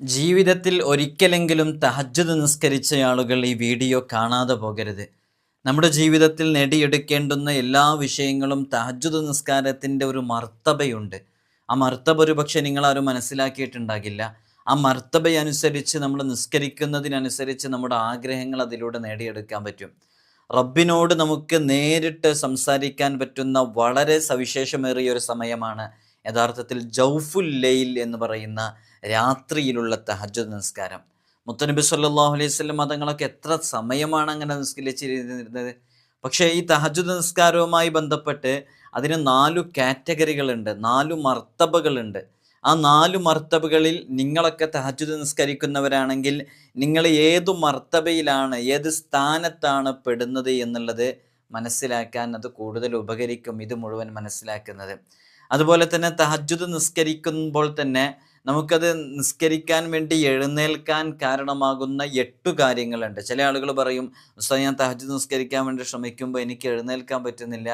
ജീവിതത്തിൽ ഒരിക്കലെങ്കിലും തഹജ്ജുദ് നിസ്കരിച്ച ആളുകൾ ഈ വീഡിയോ കാണാതെ പോകരുത്. നമ്മുടെ ജീവിതത്തിൽ നേടിയെടുക്കേണ്ടുന്ന എല്ലാ വിഷയങ്ങളും തഹജ്ജുദ് നിസ്കാരത്തിൻ്റെ ഒരു മർത്തബയുണ്ട്. ആ മർത്തബ ഒരു പക്ഷേ നിങ്ങളാരും മനസ്സിലാക്കിയിട്ടുണ്ടാകില്ല. ആ മർത്തബയനുസരിച്ച് നമ്മൾ നിസ്കരിക്കുന്നതിനനുസരിച്ച് നമ്മുടെ ആഗ്രഹങ്ങൾ അതിലൂടെ നേടിയെടുക്കാൻ പറ്റും. റബ്ബിനോട് നമുക്ക് നേരിട്ട് സംസാരിക്കാൻ പറ്റുന്ന വളരെ സവിശേഷമേറിയ ഒരു സമയമാണ് യഥാർത്ഥത്തിൽ ജൗഫുൽ ലൈൽ എന്ന് പറയുന്ന രാത്രിയിലുള്ള തഹജ്ജുദ് നിസ്കാരം. മുത്തനബി സല്ലല്ലാഹു അലൈഹി വസല്ലം തങ്ങളൊക്കെ എത്ര സമയമാണ് അങ്ങനെ നിസ്കരിച്ചിരുന്നത്. പക്ഷേ ഈ തഹജ്ജുദ് നിസ്കാരവുമായി ബന്ധപ്പെട്ട് അതിന് 4 കാറ്റഗറികളുണ്ട്, 4 മർത്തബകളുണ്ട്. ആ 4 മർത്തബകളിൽ നിങ്ങളൊക്കെ തഹജ്ജുദ് നിസ്കരിക്കുന്നവരാണെങ്കിൽ നിങ്ങൾ ഏതു മർത്തബയിലാണ്, ഏത് സ്ഥാനത്താണ് പെടുന്നത് എന്നുള്ളത് മനസ്സിലാക്കാൻ അത് കൂടുതൽ ഉപകരിക്കും, ഇത് മുഴുവൻ മനസ്സിലാക്കുന്നത്. അതുപോലെ തന്നെ തഹജ്ജുദ് നിസ്കരിക്കുമ്പോൾ തന്നെ നമുക്കത് നിസ്കരിക്കാൻ വേണ്ടി എഴുന്നേൽക്കാൻ കാരണമാകുന്ന 8 കാര്യങ്ങളുണ്ട്. ചില ആളുകൾ പറയും, ഉസ്താദ് ഞാൻ തഹജ്ജുദ് നിസ്കരിക്കാൻ വേണ്ടി ശ്രമിക്കുമ്പോൾ എനിക്ക് എഴുന്നേൽക്കാൻ പറ്റുന്നില്ല.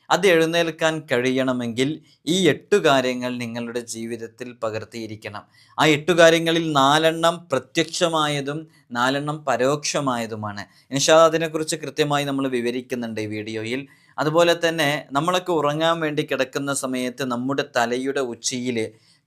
അത് എഴുന്നേൽക്കാൻ കഴിയണമെങ്കിൽ ഈ 8 കാര്യങ്ങൾ നിങ്ങളുടെ ജീവിതത്തിൽ പകർത്തിയിരിക്കണം. ആ 8 കാര്യങ്ങളിൽ 4 പ്രത്യക്ഷമായതും 4 പരോക്ഷമായതുമാണ്. ഇൻഷാ അല്ലാഹ് അതിനെക്കുറിച്ച് കൃത്യമായി നമ്മൾ വിവരിക്കുന്നുണ്ട് ഈ വീഡിയോയിൽ. അതുപോലെ തന്നെ നമ്മളൊക്കെ ഉറങ്ങാൻ വേണ്ടി കിടക്കുന്ന സമയത്ത് നമ്മുടെ തലയുടെ ഉച്ചിയിൽ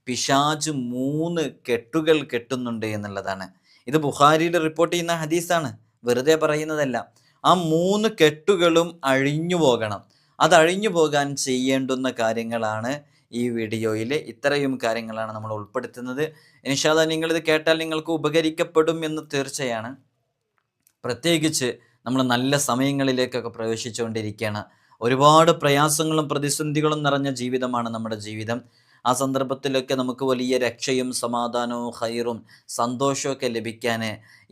പിശാച് 3 കെട്ടുകൾ കെട്ടുന്നുണ്ട് എന്നുള്ളതാണ്. ഇത് ബുഖാരിയിൽ റിപ്പോർട്ട് ചെയ്യുന്ന ഹദീസാണ്, വെറുതെ പറയുന്നതല്ല. ആ 3 കെട്ടുകളും അഴിഞ്ഞു പോകണം. അത് അഴിഞ്ഞു പോകാൻ ചെയ്യേണ്ടുന്ന കാര്യങ്ങളാണ് ഈ വീഡിയോയിൽ. ഇത്രയും കാര്യങ്ങളാണ് നമ്മൾ ഉൾപ്പെടുത്തുന്നത്. ഇൻഷാ അല്ലാഹ് നിങ്ങളിത് കേട്ടാൽ നിങ്ങൾക്ക് ഉപകരിക്കപ്പെടും എന്ന് തീർച്ചയാണ്. പ്രത്യേകിച്ച് നമ്മൾ നല്ല സമയങ്ങളിലേക്കൊക്കെ പ്രവേശിച്ചുകൊണ്ടിരിക്കുകയാണ്. ഒരുപാട് പ്രയാസങ്ങളും പ്രതിസന്ധികളും നിറഞ്ഞ ജീവിതമാണ് നമ്മുടെ ജീവിതം. ആ സന്ദർഭത്തിലൊക്കെ നമുക്ക് വലിയ രക്ഷയും സമാധാനവും ഖൈറും സന്തോഷമൊക്കെ ലഭിക്കാൻ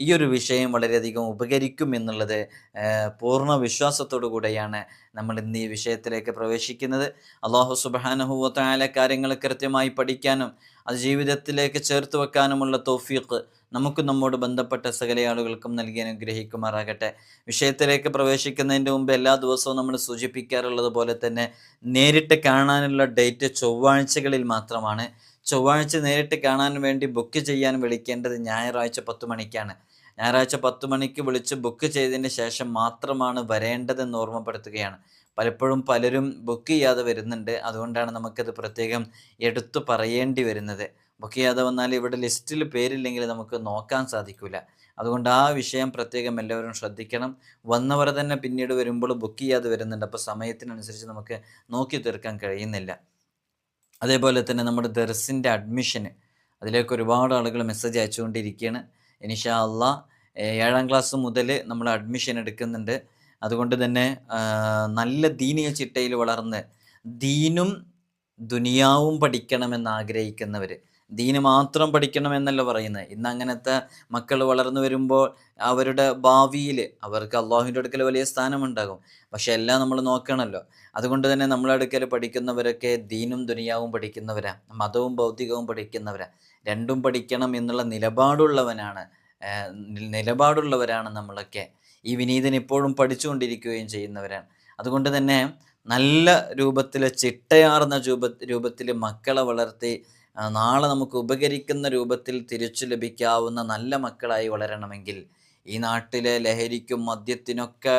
ഈ ഒരു വിഷയം വളരെയധികം ഉപകരിക്കും എന്നുള്ളത് പൂർണ്ണ വിശ്വാസത്തോടു കൂടെയാണ് നമ്മൾ ഇന്ന് ഈ വിഷയത്തിലേക്ക് പ്രവേശിക്കുന്നത്. അല്ലാഹു സുബ്ഹാനഹു വ തആല കാര്യങ്ങൾ കൃത്യമായി പഠിക്കാനും അത് ജീവിതത്തിലേക്ക് ചേർത്ത് വെക്കാനുമുള്ള തൗഫീഖ് നമുക്ക് നമ്മോട് ബന്ധപ്പെട്ട സകല ആളുകൾക്കും നൽകി അനുഗ്രഹിക്കുമാറാകട്ടെ. വിഷയത്തിലേക്ക് പ്രവേശിക്കുന്നതിൻ്റെ മുമ്പ് എല്ലാ ദിവസവും നമ്മൾ സൂചിപ്പിക്കാറുള്ളത് പോലെ തന്നെ നേരിട്ട് കാണാനുള്ള ഡേറ്റ് ചൊവ്വാഴ്ചകളിൽ മാത്രമാണ്. ചൊവ്വാഴ്ച നേരിട്ട് കാണാൻ വേണ്ടി ബുക്ക് ചെയ്യാൻ വിളിക്കേണ്ടത് ഞായറാഴ്ച 10 മണിക്കാണ്. ഞായറാഴ്ച 10 മണിക്ക് വിളിച്ച് ബുക്ക് ചെയ്തതിന് ശേഷം മാത്രമാണ് വരേണ്ടതെന്ന് ഓർമ്മപ്പെടുത്തുകയാണ്. പലപ്പോഴും പലരും ബുക്ക് ചെയ്യാതെ വരുന്നുണ്ട്. അതുകൊണ്ടാണ് നമുക്കത് പ്രത്യേകം എടുത്തു പറയേണ്ടി വരുന്നത്. ബുക്ക് ചെയ്യാതെ വന്നാൽ ഇവിടെ ലിസ്റ്റിൽ പേരില്ലെങ്കിൽ നമുക്ക് നോക്കാൻ സാധിക്കില്ല. അതുകൊണ്ട് ആ വിഷയം പ്രത്യേകം എല്ലാവരും ശ്രദ്ധിക്കണം. വന്നവർ തന്നെ പിന്നീട് വരുമ്പോൾ ബുക്ക് ചെയ്യാതെ വരുന്നുണ്ട്. അപ്പോൾ സമയത്തിനനുസരിച്ച് നമുക്ക് നോക്കി തീർക്കാൻ കഴിയുന്നില്ല. അതേപോലെ തന്നെ നമ്മുടെ ദർസിൻ്റെ അഡ്മിഷന് അതിലേക്ക് ഒരുപാട് ആളുകൾ മെസ്സേജ് അയച്ചുകൊണ്ടിരിക്കുകയാണ്. ഇൻഷാ അല്ലാഹ് 7ാം ക്ലാസ് മുതൽ നമ്മൾ അഡ്മിഷൻ എടുക്കുന്നുണ്ട്. അതുകൊണ്ട് തന്നെ നല്ല ദീനിയ ചിട്ടയിൽ വളർന്ന് ദീനും ദുനിയാവും പഠിക്കണമെന്ന് ആഗ്രഹിക്കുന്നവർ, ദീന് മാത്രം പഠിക്കണമെന്നല്ല പറയുന്നത്. ഇന്ന് അങ്ങനത്തെ മക്കൾ വളർന്നു വരുമ്പോൾ അവരുടെ ഭാവിയിൽ അവർക്ക് അള്ളാഹുവിൻ്റെ അടുക്കൽ വലിയ സ്ഥാനമുണ്ടാകും. പക്ഷെ എല്ലാം നമ്മൾ നോക്കണമല്ലോ. അതുകൊണ്ട് തന്നെ നമ്മളെ അടുക്കൽ പഠിക്കുന്നവരൊക്കെ ദീനും ദുനിയാവും പഠിക്കുന്നവരാ, മതവും ഭൗതികവും പഠിക്കുന്നവരാ. രണ്ടും പഠിക്കണം എന്നുള്ള നിലപാടുള്ളവരാണ് നമ്മളൊക്കെ. ഈ വിനീതൻ ഇപ്പോഴും പഠിച്ചുകൊണ്ടിരിക്കുകയും ചെയ്യുന്നവരാണ്. അതുകൊണ്ട് തന്നെ നല്ല രൂപത്തിൽ ചിട്ടയാർന്ന രൂപത്തിൽ മക്കളെ വളർത്തി നാളെ നമുക്ക് ഉപകരിക്കുന്ന രൂപത്തിൽ തിരിച്ചു ലഭിക്കാവുന്ന നല്ല മക്കളായി വളരണമെങ്കിൽ ഈ നാട്ടിലെ ലഹരിക്കും മദ്യത്തിനൊക്കെ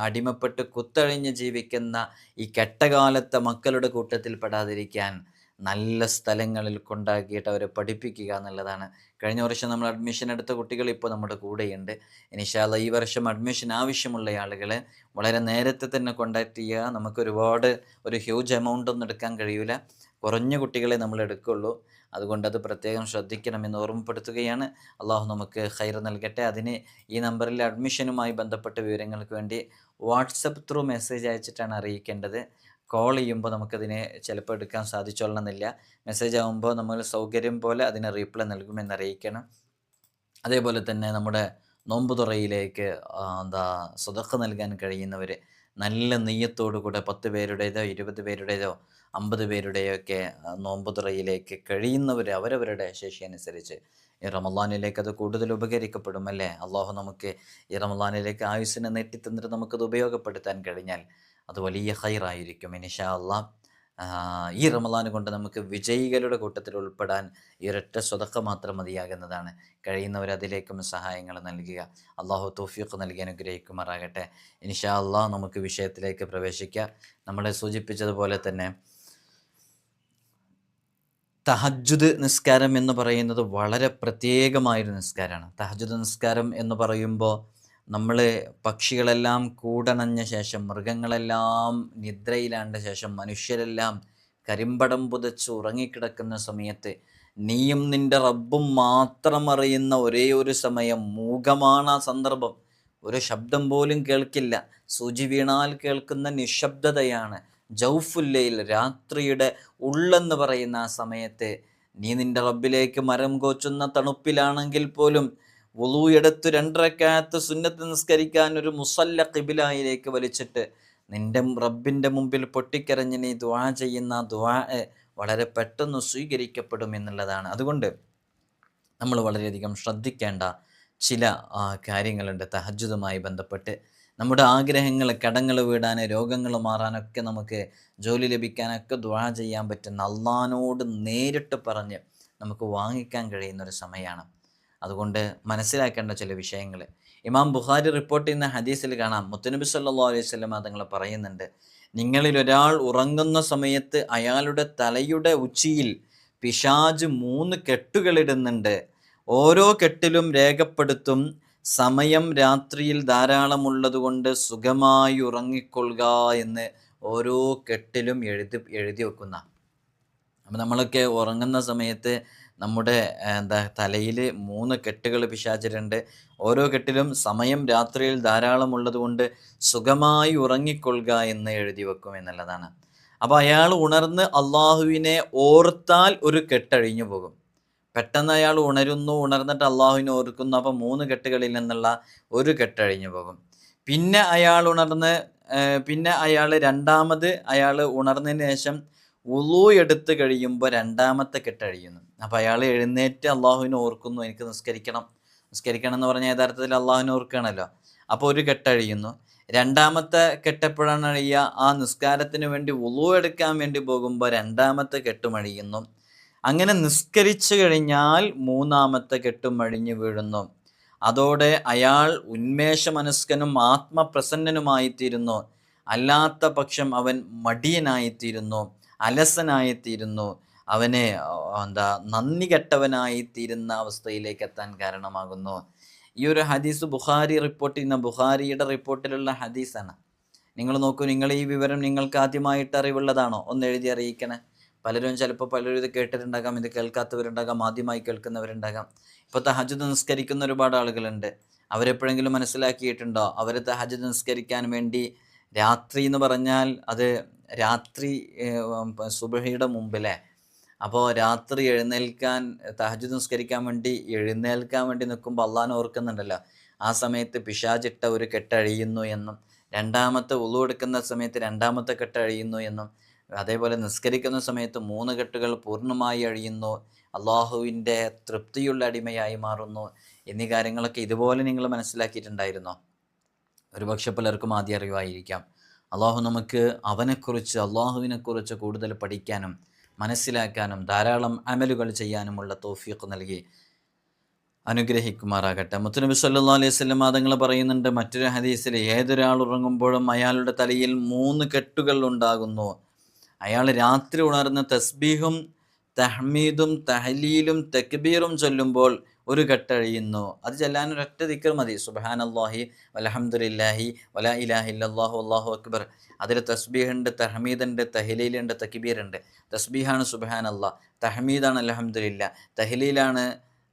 അടിമപ്പെട്ട് കുത്തഴിഞ്ഞ് ജീവിക്കുന്ന ഈ കെട്ടകാലത്തെ മക്കളുടെ കൂട്ടത്തിൽ പെടാതിരിക്കാൻ നല്ല സ്ഥലങ്ങളിൽ കൊണ്ടാക്കിയിട്ട് അവരെ പഠിപ്പിക്കുക എന്നുള്ളതാണ്. കഴിഞ്ഞ വർഷം നമ്മൾ അഡ്മിഷൻ എടുത്ത കുട്ടികൾ ഇപ്പോൾ നമ്മുടെ കൂടെയുണ്ട്. ഇൻഷാ അല്ലാഹ് ഈ വർഷം അഡ്മിഷൻ ആവശ്യമുള്ള ആളുകളെ വളരെ നേരത്തെ തന്നെ കോൺടാക്റ്റ് ചെയ്യുക. നമുക്ക് ഒരു ഹ്യൂജ് എമൗണ്ട് ഒന്നും എടുക്കാൻ കഴിയില്ല, കുറഞ്ഞ കുട്ടികളെ നമ്മൾ എടുക്കുള്ളൂ. അതുകൊണ്ട് അത് പ്രത്യേകം ശ്രദ്ധിക്കണമെന്ന് ഓർമ്മപ്പെടുത്തുകയാണ്. അള്ളാഹു നമുക്ക് ഖൈർ നൽകട്ടെ. അതിന് ഈ നമ്പറിൽ അഡ്മിഷനുമായി ബന്ധപ്പെട്ട വിവരങ്ങൾക്ക് വേണ്ടി വാട്സപ്പ് ത്രൂ മെസ്സേജ് അയച്ചിട്ടാണ് അറിയിക്കേണ്ടത്. കോൾ ചെയ്യുമ്പോൾ നമുക്കതിനെ ചിലപ്പോൾ എടുക്കാൻ സാധിച്ചോളണമെന്നില്ല. മെസ്സേജ് ആകുമ്പോൾ നമ്മൾ സൗകര്യം പോലെ അതിന് റീപ്ലൈ നൽകുമെന്ന് അറിയിക്കണം. അതേപോലെ തന്നെ നമ്മുടെ നോമ്പ് തുറയിലേക്ക് സ്വതക്ക നൽകാൻ കഴിയുന്നവർ നല്ല നെയ്യത്തോടു കൂടെ 10 പേരുടേതോ 20 പേരുടേതോ 50 പേരുടെയോ ഒക്കെ നോമ്പ് തുറയിലേക്ക് കഴിയുന്നവർ അവരവരുടെ ശേഷി അനുസരിച്ച് ഈ റമളാനിലേക്ക് അത് കൂടുതൽ ഉപകരിക്കപ്പെടും അല്ലേ. അള്ളാഹു നമുക്ക് ഈ റമളാനിലേക്ക് ആയുസ്സിനെ നീട്ടിത്തന്നിട്ട് നമുക്കത് ഉപയോഗപ്പെടുത്താൻ കഴിഞ്ഞാൽ അത് വലിയ ഖൈറായിരിക്കും ഇൻഷാ അല്ലാഹ്. ഈ റമദാൻ കൊണ്ട് നമുക്ക് വിജയികളുടെ കൂട്ടത്തിൽ ഉൾപ്പെടാൻ ഈ ഒരൊറ്റ സ്വതക്ക മാത്രം മതിയാകുന്നതാണ്. കഴിയുന്നവർ അതിലേക്കും സഹായങ്ങൾ നൽകുക. അള്ളാഹു തൗഫീഖ് നൽകി അനുഗ്രഹിക്കുമാറാകട്ടെ. ഇൻഷാ അള്ളാഹ് നമുക്ക് വിഷയത്തിലേക്ക് പ്രവേശിക്കാം. നമ്മളെ സൂചിപ്പിച്ചതുപോലെ തന്നെ തഹജ്ജുദ് നിസ്കാരം എന്ന് പറയുന്നത് വളരെ പ്രത്യേകമായൊരു നിസ്കാരമാണ്. തഹജ്ജുദ് നിസ്കാരം എന്ന് പറയുമ്പോൾ നമ്മൾ പക്ഷികളെല്ലാം കൂടണഞ്ഞ ശേഷം, മൃഗങ്ങളെല്ലാം നിദ്രയിലാണ്ട ശേഷം, മനുഷ്യരെല്ലാം കരിമ്പടം പുതച്ച് ഉറങ്ങിക്കിടക്കുന്ന സമയത്ത് നീയും നിൻ്റെ റബ്ബും മാത്രം അറിയുന്ന ഒരേ ഒരു സമയം, മൂകമാണ് ആ സന്ദർഭം. ഒരു ശബ്ദം പോലും കേൾക്കില്ല. സൂചി വീണാൽ കേൾക്കുന്ന നിശബ്ദതയാണ്. ജൗഫുല്ലയിൽ, രാത്രിയുടെ ഉള്ളെന്ന് പറയുന്ന ആ സമയത്ത് നീ നിൻ്റെ റബ്ബിലേക്ക് മരം കോച്ചുന്ന തണുപ്പിലാണെങ്കിൽ പോലും വുളൂ എടുത്ത് 2 റക്അത്ത് സുന്നത്ത് നിസ്കരിക്കാൻ ഒരു മുസല്ല ഖിബിലയിലേക്ക് വലിച്ചിട്ട് നിൻ്റെ റബ്ബിൻ്റെ മുമ്പിൽ പൊട്ടിക്കരഞ്ഞ് നീ ദുആ ചെയ്യുന്ന ദുആ വളരെ പെട്ടെന്ന് സ്വീകരിക്കപ്പെടും എന്നുള്ളതാണ്. അതുകൊണ്ട് നമ്മൾ വളരെയധികം ശ്രദ്ധിക്കേണ്ട ചില കാര്യങ്ങളുണ്ട് തഹജ്ജുദുമായി ബന്ധപ്പെട്ട്. നമ്മുടെ ആഗ്രഹങ്ങൾ, കടങ്ങൾ വീടാൻ, രോഗങ്ങൾ മാറാനൊക്കെ, നമുക്ക് ജോലി ലഭിക്കാനൊക്കെ ദുആ ചെയ്യാൻ പറ്റുന്ന, അള്ളാഹിനോട് നേരിട്ട് പറഞ്ഞ് നമുക്ക് വാങ്ങിക്കാൻ കഴിയുന്നൊരു സമയമാണ്. അതുകൊണ്ട് മനസ്സിലാക്കേണ്ട ചില വിഷയങ്ങൾ ഇമാം ബുഖാരി റിപ്പോർട്ട് ചെയ്യുന്ന ഹദീസിൽ കാണാം. മുത്തുനബി സല്ലല്ലാഹു അലൈഹി വസല്ലം തങ്ങൾ പറയുന്നുണ്ട്, നിങ്ങളിൽ ഒരാൾ ഉറങ്ങുന്ന സമയത്ത് അയാളുടെ തലയുടെ ഉച്ചിയിൽ പിശാച് 3 കെട്ടുകളിടുന്നുണ്ട്. ഓരോ കെട്ടിലും രേഖപ്പെടുത്തും സമയം രാത്രിയിൽ ധാരാളമുള്ളതുകൊണ്ട് സുഖമായി ഉറങ്ങിക്കൊള്ളുക എന്ന് ഓരോ കെട്ടിലും എഴുതി വെക്കുന്ന. അപ്പം നമ്മളൊക്കെ ഉറങ്ങുന്ന സമയത്ത് നമ്മുടെ തലയിൽ 3 കെട്ടുകൾ പിശാചിലുണ്ട്. ഓരോ കെട്ടിലും സമയം രാത്രിയിൽ ധാരാളമുള്ളത് കൊണ്ട് സുഖമായി ഉറങ്ങിക്കൊള്ളുക എന്ന് എഴുതി വെക്കും എന്നുള്ളതാണ്. അപ്പോൾ അയാൾ ഉണർന്ന് അള്ളാഹുവിനെ ഓർത്താൽ ഒരു കെട്ടഴിഞ്ഞു പോകും. പെട്ടെന്ന് അയാൾ ഉണർന്നിട്ട് അള്ളാഹുവിനെ ഓർക്കുന്നു. അപ്പോൾ 3 കെട്ടുകളിൽ നിന്നുള്ള ഒരു കെട്ടഴിഞ്ഞു പോകും. പിന്നെ അയാൾ രണ്ടാമത് ഉണർന്നതിന് ശേഷം വുളൂ എടുത്ത് കഴിയുമ്പോൾ 2ാമത്തെ കെട്ടഴിയുന്നു. അപ്പോൾ അയാൾ എഴുന്നേറ്റ് അള്ളാഹുവിനെ ഓർക്കുന്നു, എനിക്ക് നിസ്കരിക്കണം എന്ന് പറഞ്ഞാൽ യഥാർത്ഥത്തിൽ അള്ളാഹുവിനെ ഓർക്കുകയാണല്ലോ. അപ്പോൾ ഒരു കെട്ടഴിയുന്നു. 2ാമത്തെ കെട്ടെപ്പോഴാണ് അഴിയുക? ആ നിസ്കാരത്തിന് വേണ്ടി വുളൂ എടുക്കാൻ വേണ്ടി പോകുമ്പോൾ 2ാമത്തെ കെട്ടും അഴിയുന്നു. അങ്ങനെ നിസ്കരിച്ചു കഴിഞ്ഞാൽ 3ാമത്തെ കെട്ടും അഴിഞ്ഞു വീഴുന്നു. അതോടെ അയാൾ ഉന്മേഷമനസ്കനും ആത്മപ്രസന്നനുമായിത്തീരുന്നു. അല്ലാത്ത പക്ഷം അവൻ മടിയനായിത്തീരുന്നു, അലസനായിത്തീരുന്നു, അവനെ നന്ദി കെട്ടവനായിത്തീരുന്ന അവസ്ഥയിലേക്ക് എത്താൻ കാരണമാകുന്നു. ഈ ഒരു ഹദീസ് ബുഖാരി റിപ്പോർട്ട് ചെയ്യുന്ന, ബുഖാരിയുടെ റിപ്പോർട്ടിലുള്ള ഹദീസാണ്. നിങ്ങൾ നോക്കൂ, നിങ്ങൾ ഈ വിവരം നിങ്ങൾക്ക് ആദ്യമായിട്ട് അറിവുള്ളതാണോ? ഒന്ന് എഴുതി അറിയിക്കണേ. പലരും ഇത് കേട്ടിട്ടുണ്ടാകാം, ഇത് കേൾക്കാത്തവരുണ്ടാകാം, ആദ്യമായി കേൾക്കുന്നവരുണ്ടാകാം. ഇപ്പോൾ തഹജ്ജുദ് നിസ്കരിക്കുന്ന ഒരുപാട് ആളുകളുണ്ട്. അവരെപ്പോഴെങ്കിലും മനസ്സിലാക്കിയിട്ടുണ്ടോ? അവർ തഹജ്ജുദ് നിസ്കരിക്കാൻ വേണ്ടി രാത്രി എന്ന് പറഞ്ഞാൽ അത് രാത്രി സുബഹിയുടെ മുമ്പിലെ, അപ്പോൾ രാത്രി തഹജ്ജുദ് നിസ്കരിക്കാൻ വേണ്ടി എഴുന്നേൽക്കാൻ വേണ്ടി നിൽക്കുമ്പോൾ അള്ളാഹിനെ ഓർക്കുന്നുണ്ടല്ലോ. ആ സമയത്ത് പിശാചിട്ട ഒരു കെട്ടഴിയുന്നു എന്നും, 2ാമത്തെ വുളൂ എടുക്കുന്ന സമയത്ത് 2ാമത്തെ കെട്ടഴിയുന്നു എന്നും, അതേപോലെ നിസ്കരിക്കുന്ന സമയത്ത് 3 കെട്ടുകൾ പൂർണ്ണമായി അഴിയുന്നു, അള്ളാഹുവിൻ്റെ തൃപ്തിയുള്ള അടിമയായി മാറുന്നു എന്നീ കാര്യങ്ങളൊക്കെ ഇതുപോലെ നിങ്ങൾ മനസ്സിലാക്കിയിട്ടുണ്ടായിരുന്നോ? ഒരുപക്ഷെ പലർക്കും ആദ്യം അറിവായിരിക്കാം. അള്ളാഹു നമുക്ക് അള്ളാഹുവിനെക്കുറിച്ച് കൂടുതൽ പഠിക്കാനും മനസ്സിലാക്കാനും ധാരാളം അമലുകൾ ചെയ്യാനുമുള്ള തൗഫീഖ് നൽകി അനുഗ്രഹിക്കുമാറാകട്ടെ. മുത്തുനബി സല്ലല്ലാഹു അലൈഹി വസല്ലം തങ്ങൾ പറയുന്നുണ്ട് മറ്റൊരു ഹദീസിൽ, ഏതൊരാൾ ഉറങ്ങുമ്പോഴും അയാളുടെ തലയിൽ 3 കെട്ടുകൾ ഉണ്ടാകുന്നു. അയാൾ രാത്രി ഉണർന്ന് തസ്ബീഹും തഹ്മീദും തഹ്ലീലും തക്ബീറും ചൊല്ലുമ്പോൾ ഒരു കെട്ടഴിയുന്നു. അത് ചെല്ലാൻ ഒരൊറ്റ ദിക്ർ മതി. സുബ്ഹാനല്ലാഹി വൽഹംദുലില്ലാഹി വലാ ഇലാഹ ഇല്ലല്ലാഹു വല്ലാഹു അക്ബർ. അതിൽ തസ്ബീഹുണ്ട്, തഹ്മീദുണ്ട്, തഹ്ലീലുണ്ട്, തക്ബീറുണ്ട്. തസ്ബീഹാണ് സുബ്ഹാനല്ലാഹ്, തഹ്മീദാണ് അൽഹംദുലില്ലാ, തഹ്ലീലാണ്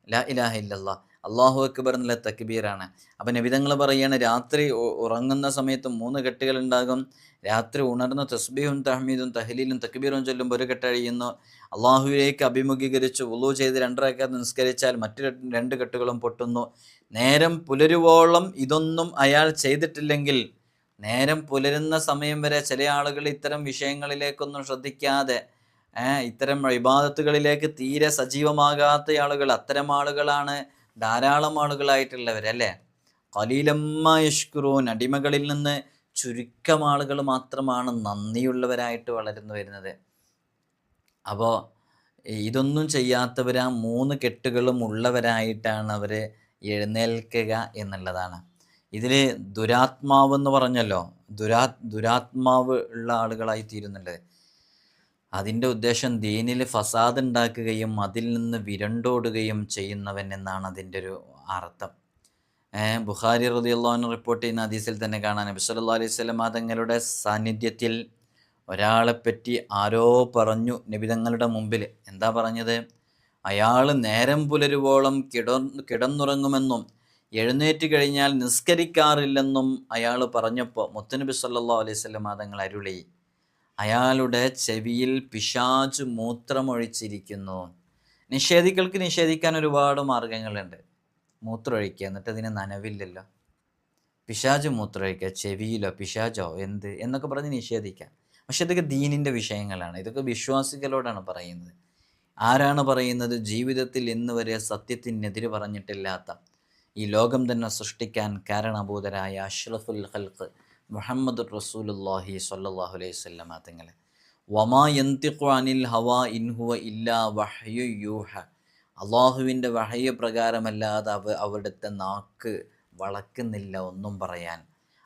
ലാ ഇലാഹ ഇല്ലല്ലാഹ്, അല്ലാഹു അക്ബർ എന്നുള്ള തക്ബീറാണ്. അപ്പം നബിതങ്ങൾ പറയാണ്, രാത്രി ഉറങ്ങുന്ന സമയത്ത് 3 കെട്ടുകൾ ഉണ്ടാകും. രാത്രി ഉണർന്ന് തസ്ബീഹും തഹ്മീദും തഹ്ലീലും തക്ബീറും ചൊല്ലുമ്പോൾ ഒരു കെട്ടഴിയുന്നു. അള്ളാഹുവിലേക്ക് അഭിമുഖീകരിച്ച് വുളൂ ചെയ്ത് 2 റക്അത്ത് നിസ്കരിച്ചാൽ മറ്റു 2 കെട്ടുകളും പൊട്ടുന്നു. നേരം പുലരുവോളം ഇതൊന്നും അയാൾ ചെയ്തിട്ടില്ലെങ്കിൽ, നേരം പുലരുന്ന സമയം വരെ ചില ആളുകൾ ഇത്തരം വിഷയങ്ങളിലേക്കൊന്നും ശ്രദ്ധിക്കാതെ, ഇത്തരം ഇബാദത്തുകളിലേക്ക് തീരെ സജീവമാകാത്ത ആളുകൾ, അത്തരം ആളുകളാണ് ധാരാളം ആളുകളായിട്ടുള്ളവരല്ലേ. ഖലീലമ്മാ യശ്കുറൂൻ, അടിമകളിൽ നിന്ന് ചുരുക്കം ആളുകൾ മാത്രമാണ് നന്ദിയുള്ളവരായിട്ട് വളർന്നു വരുന്നത്. അപ്പോൾ ഇതൊന്നും ചെയ്യാത്തവർ ആ 3 കെട്ടുകളും ഉള്ളവരായിട്ടാണ് അവർ എഴുന്നേൽക്കുക എന്നുള്ളതാണ്. ഇതിൽ ദുരാത്മാവ് എന്ന് പറഞ്ഞല്ലോ, ദുരാത്മാവ് ഉള്ള ആളുകളായി തീരുന്നുണ്ട്. അതിൻ്റെ ഉദ്ദേശം ദീനിൽ ഫസാദ് ഉണ്ടാക്കുകയും അതിൽ നിന്ന് വിരണ്ടോടുകയും ചെയ്യുന്നവൻ എന്നാണ് അതിൻ്റെ ഒരു അർത്ഥം. ബുഖാരി റളിയല്ലാഹു അൻഹു റിപ്പോർട്ട് ചെയ്യുന്ന ഹദീസിൽ തന്നെ കാണാൻ, നബി സല്ലല്ലാഹു അലൈഹി വസല്ലം തങ്ങളുടെ സാന്നിധ്യത്തിൽ ഒരാളെപ്പറ്റി ആരോ പറഞ്ഞു നബി തങ്ങളുടെ മുമ്പിൽ. എന്താ പറഞ്ഞത്? അയാൾ നേരം പുലരുവോളം കിടന്നുറങ്ങുമെന്നും എഴുന്നേറ്റ് കഴിഞ്ഞാൽ നിസ്കരിക്കാറില്ലെന്നും അയാൾ പറഞ്ഞപ്പോൾ മുത്തുനബി സല്ലല്ലാഹു അലൈഹി വസല്ലം തങ്ങൾ അരുളി, അയാളുടെ ചെവിയിൽ പിശാച് മൂത്രമൊഴിച്ചിരിക്കുന്നു. നിഷേധികൾക്ക് നിഷേധിക്കാൻ ഒരുപാട് മാർഗങ്ങളുണ്ട്. മൂത്രമൊഴിക്കുക, എന്നിട്ട് അതിന് നനവില്ലല്ലോ, പിശാച് മൂത്രമൊഴിക്കുക, ചെവിയിലോ പിശാചോ എന്ത് എന്നൊക്കെ പറഞ്ഞ് നിഷേധിക്കാം. പക്ഷെ ഇതൊക്കെ ദീനിൻ്റെ വിഷയങ്ങളാണ്. ഇതൊക്കെ വിശ്വാസികളോടാണ് പറയുന്നത്. ആരാണ് പറയുന്നത്? ജീവിതത്തിൽ ഇന്ന് വരെ സത്യത്തിനെതിരെ പറഞ്ഞിട്ടില്ലാത്ത, ഈ ലോകം തന്നെ സൃഷ്ടിക്കാൻ കാരണഭൂതരായ അഷ്റഫുൽ ഖൽഖ് മുഹമ്മദ് റസൂലുള്ളാഹി സ്വല്ലല്ലാഹു അലൈഹി വസല്ലം തങ്ങളെ, വമാ യന്തിഖു അനിൽ ഹവാ ഇൻ ഹുവ ഇല്ലാ വഹ്യു യൂഹ, അള്ളാഹുവിൻ്റെ വഹയ പ്രകാരമല്ലാതെ അവിടുത്തെ നാക്ക് വളക്കുന്നില്ല ഒന്നും പറയാൻ.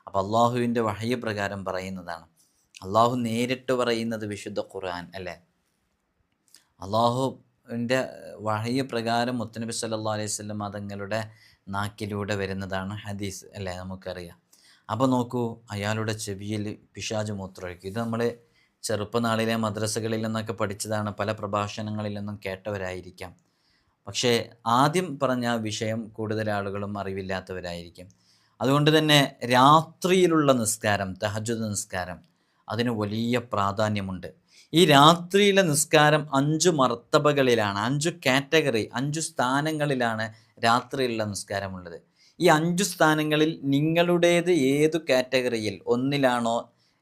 അപ്പോൾ അള്ളാഹുവിൻ്റെ വഹയ പ്രകാരം പറയുന്നതാണ്. അള്ളാഹു നേരിട്ട് പറയുന്നത് വിശുദ്ധ ഖുർആൻ അല്ലേ? അള്ളാഹുവിൻ്റെ വഹയ പ്രകാരം മുത്തുനബി സല്ലല്ലാഹു അലൈഹി വസല്ലം തങ്ങളുടെ നാക്കിലൂടെ വരുന്നതാണ് ഹദീസ് അല്ലേ, നമുക്കറിയാം. അപ്പോൾ നോക്കൂ, അയാളുടെ ചെവിയിൽ പിശാച് മൂത്രമൊഴിക്കും. ഇത് നമ്മൾ ചെറുപ്പനാളിലെ മദ്രസകളിൽ നിന്നൊക്കെ പഠിച്ചതാണ്, പല പ്രഭാഷണങ്ങളിൽ നിന്നും കേട്ടവരായിരിക്കാം. പക്ഷേ ആദ്യം പറഞ്ഞ വിഷയം കൂടുതൽ ആളുകളും അറിവില്ലാത്തവരായിരിക്കും. അതുകൊണ്ട് തന്നെ രാത്രിയിലുള്ള നിസ്കാരം, തഹജ്ജുദ് നിസ്കാരം, അതിന് വലിയ പ്രാധാന്യമുണ്ട്. ഈ രാത്രിയിലെ നിസ്കാരം 5 മർത്തബകളിലാണ്, 5 കാറ്റഗറി, 5 സ്ഥാനങ്ങളിലാണ് രാത്രിയിലുള്ള നിസ്കാരമുള്ളത്. ഈ 5 സ്ഥാനങ്ങളിൽ നിങ്ങളുടേത് ഏതു കാറ്റഗറിയിൽ, 1-ലാണോ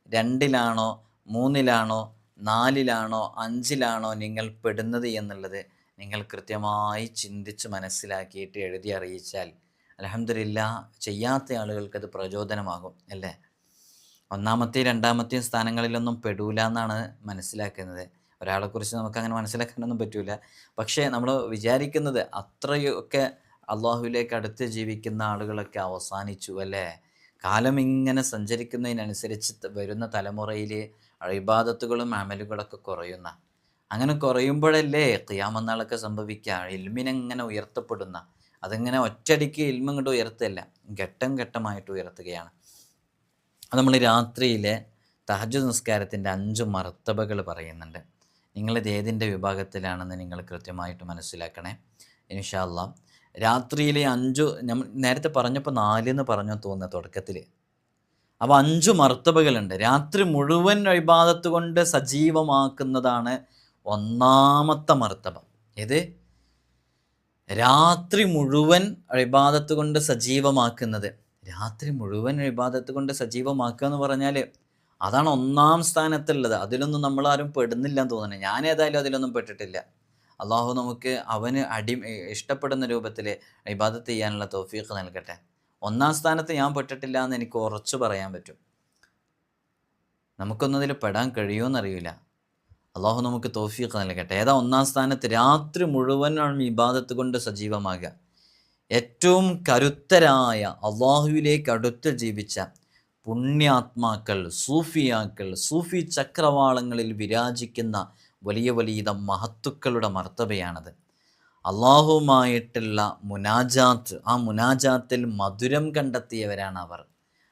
2-ലാണോ 3-ലാണോ 4-ലാണോ 5-ലാണോ നിങ്ങൾ പെടുന്നത് എന്നുള്ളത് നിങ്ങൾ കൃത്യമായി ചിന്തിച്ച് മനസ്സിലാക്കിയിട്ട് എഴുതി അറിയിച്ചാൽ അൽഹംദുലില്ലാഹ് ചെയ്യാത്ത ആളുകൾക്കത് പ്രചോദനമാകും അല്ലേ? 1-മത്തെയും 2-മത്തെയും സ്ഥാനങ്ങളിലൊന്നും പെടൂല എന്നാണ് മനസ്സിലാക്കുന്നത്. ഒരാളെക്കുറിച്ച് നമുക്കങ്ങനെ മനസ്സിലാക്കാനൊന്നും പറ്റൂല. പക്ഷേ നമ്മൾ വിചാരിക്കുന്നത് അത്രയൊക്കെ അള്ളാഹുവിലേക്ക് അടുത്ത് ജീവിക്കുന്ന ആളുകളൊക്കെ അവസാനിച്ചു അല്ലേ? കാലം ഇങ്ങനെ സഞ്ചരിക്കുന്നതിനനുസരിച്ച് വരുന്ന തലമുറയിൽ ഇബാദത്തുകളും അമലുകളൊക്കെ കുറയുന്ന, അങ്ങനെ കുറയുമ്പോഴല്ലേ ഖിയാമത്ത് നാളൊക്കെ സംഭവിക്കുക. ഇൽമിനെങ്ങനെ ഉയർത്തപ്പെടുന്ന, അതിങ്ങനെ ഒറ്റയടിക്ക് ഇൽമ ഇങ്ങോട്ട് ഉയർത്തല്ല, ഘട്ടം ഘട്ടമായിട്ട് ഉയർത്തുകയാണ്. അത് നമ്മൾ രാത്രിയിലെ തഹജ്ജുദ് നിസ്കാരത്തിൻ്റെ 5 മർത്തബകൾ പറയുന്നുണ്ട്. നിങ്ങളിത് ഏതിൻ്റെ വിഭാഗത്തിലാണെന്ന് നിങ്ങൾ കൃത്യമായിട്ട് മനസ്സിലാക്കണേ ഇൻഷാ അല്ലാഹ്. രാത്രിയിലെ 5, നമ്മൾ നേരത്തെ പറഞ്ഞപ്പോൾ 4 എന്ന് പറഞ്ഞു തോന്നുന്നത് തുടക്കത്തിൽ. അപ്പോൾ 5 മർത്തബകളുണ്ട്. രാത്രി മുഴുവൻ ഇബാദത്ത് കൊണ്ട് സജീവമാക്കുന്നതാണ് 1-മത്തെ മർത്തബ. ഇത് രാത്രി മുഴുവൻ ഇബാദത്ത് കൊണ്ട് സജീവമാക്കുന്നത്. രാത്രി മുഴുവൻ ഇബാദത്ത് കൊണ്ട് സജീവമാക്കുക എന്ന് പറഞ്ഞാൽ അതാണ് 1-ാം സ്ഥാനത്തുള്ളത്. അതിലൊന്നും നമ്മളാരും പെടുന്നില്ലെന്ന് തോന്നുന്നത്. ഞാൻ ഏതായാലും അതിലൊന്നും പെട്ടിട്ടില്ല. അള്ളാഹു നമുക്ക് അവന് ഇഷ്ടപ്പെടുന്ന രൂപത്തിൽ ഇബാദത്ത് ചെയ്യാനുള്ള തൗഫീഖ് നൽകട്ടെ. 1-ാം സ്ഥാനത്ത് ഞാൻ പെട്ടിട്ടില്ല എന്ന് എനിക്ക് ഉറച്ചു പറയാൻ പറ്റും. നമുക്കൊന്നതിൽ പെടാൻ കഴിയുമെന്നറിയില്ല. അള്ളാഹു നമുക്ക് തൗഫീഖ് നൽകട്ടെ. ഏതാ 1-ാം സ്ഥാനത്ത്? രാത്രി മുഴുവൻ ഇബാദത്ത് കൊണ്ട് സജീവമാകുക. ഏറ്റവും കരുത്തരായ അള്ളാഹുവിലേക്ക് അടുത്ത് ജീവിച്ച പുണ്യാത്മാക്കൾ, സൂഫിയാക്കൾ, സൂഫി ചക്രവാളങ്ങളിൽ വിരാജിക്കുന്ന വലിയ വലിയ മഹത്തുക്കളുടെ മർത്തബയാണത്. അള്ളാഹുവുമായിട്ടുള്ള മുനാജാത്ത്, ആ മുനാജാത്തിൽ മധുരം കണ്ടെത്തിയവരാണ് അവർ.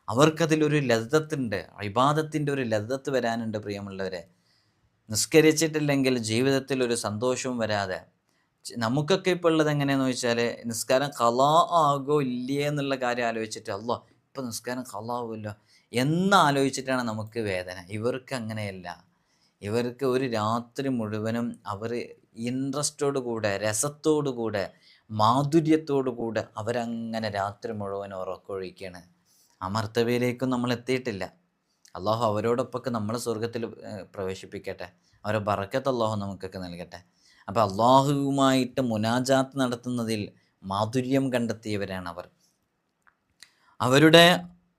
അവർക്കതിലൊരു ലദ്ദത്തുണ്ട്, ഇബാദത്തിൻ്റെ ഒരു ലദ്ദത്ത് വരാനുണ്ട്. പ്രിയമുള്ളവരെ, നിസ്കരിച്ചിട്ടില്ലെങ്കിൽ ജീവിതത്തിൽ ഒരു സന്തോഷവും വരാതെ, നമുക്കൊക്കെ ഇപ്പോൾ ഉള്ളത് എങ്ങനെയാണെന്ന് ചോദിച്ചാൽ, നിസ്കാരം ഖളാ ആകോ ഇല്ലേ എന്നുള്ള കാര്യം ആലോചിച്ചിട്ട് അല്ലാഹ് ഇപ്പോൾ നിസ്കാരം ഖളാ ആവുമല്ലോ എന്നാലോചിച്ചിട്ടാണ് നമുക്ക് വേദന. ഇവർക്ക് അങ്ങനെയല്ല. ഇവർക്ക് ഒരു രാത്രി മുഴുവനും അവർ ഇൻട്രസ്റ്റോടു കൂടെ, രസത്തോടു കൂടെ, മാധുര്യത്തോടു കൂടെ അവരങ്ങനെ രാത്രി മുഴുവൻ ഉറക്കമൊഴിക്കുകയാണ്. ആ മർത്തബയിലേക്കും നമ്മൾ എത്തിയിട്ടില്ല. അള്ളാഹു അവരോടൊപ്പമൊക്കെ നമ്മൾ സ്വർഗത്തിൽ പ്രവേശിപ്പിക്കട്ടെ. അവരുടെ ബറക്കത്ത് അള്ളാഹു നമുക്കൊക്കെ നൽകട്ടെ. അപ്പോൾ അള്ളാഹുവുമായിട്ട് മുനാജാത്ത് നടത്തുന്നതിൽ മാധുര്യം കണ്ടെത്തിയവരാണ് അവർ. അവരുടെ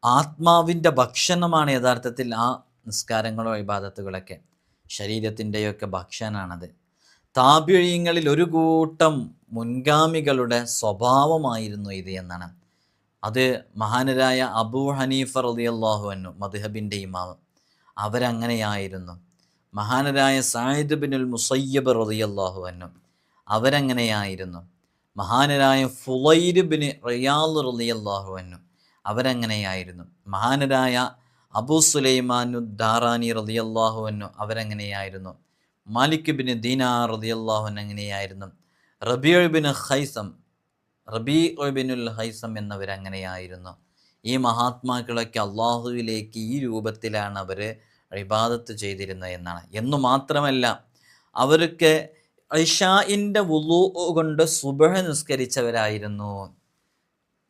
ആത്മാവിൻ്റെ ഭക്ഷണമാണ് യഥാർത്ഥത്തിൽ ആ നിസ്കാരങ്ങളോ ഇബാദത്തുകളൊക്കെ. ശരീരത്തിൻ്റെയൊക്കെ ഭക്ഷണമാണത്. താബിഈങ്ങളിൽ ഒരു കൂട്ടം മുൻഗാമികളുടെ സ്വഭാവമായിരുന്നു ഇത് എന്നാണ്. അത് മഹാനരായ അബൂ ഹനീഫ റളിയല്ലാഹു അൻഹു മദ്ഹബിൻ്റെ ഇമാം, അവരങ്ങനെയായിരുന്നു. മഹാനരായ സഈദ് ബിനുൽ മുസയ്യിബ് റളിയല്ലാഹു അൻഹു അവരങ്ങനെയായിരുന്നു. മഹാനരായ ഫുളൈൽ ബിൻ റിയാദ് റളിയല്ലാഹു അൻഹു അവരങ്ങനെയായിരുന്നു. മഹാനരായ അബൂ സുലൈമാനു ദാറാനി റളിയല്ലാഹു അൻഹു അവരങ്ങനെയായിരുന്നു. മാലിക് ബിൻ ദീനാർ റളിയല്ലാഹു അൻഹു അങ്ങനെയായിരുന്നു. റബീഉ ബിനുൽ ഹൈസം എന്നവരങ്ങനെയായിരുന്നു. ഈ മഹാത്മാക്കളൊക്കെ അള്ളാഹുവിലേക്ക് ഈ രൂപത്തിലാണ് അവർ ഇബാദത്ത് ചെയ്തിരുന്നത് എന്നാണ്. എന്നു മാത്രമല്ല, അവർക്ക് ഇശാഇൻ്റെ വുളൂ കൊണ്ട് സുബ്ഹ് നിസ്കരിച്ചവരായിരുന്നു.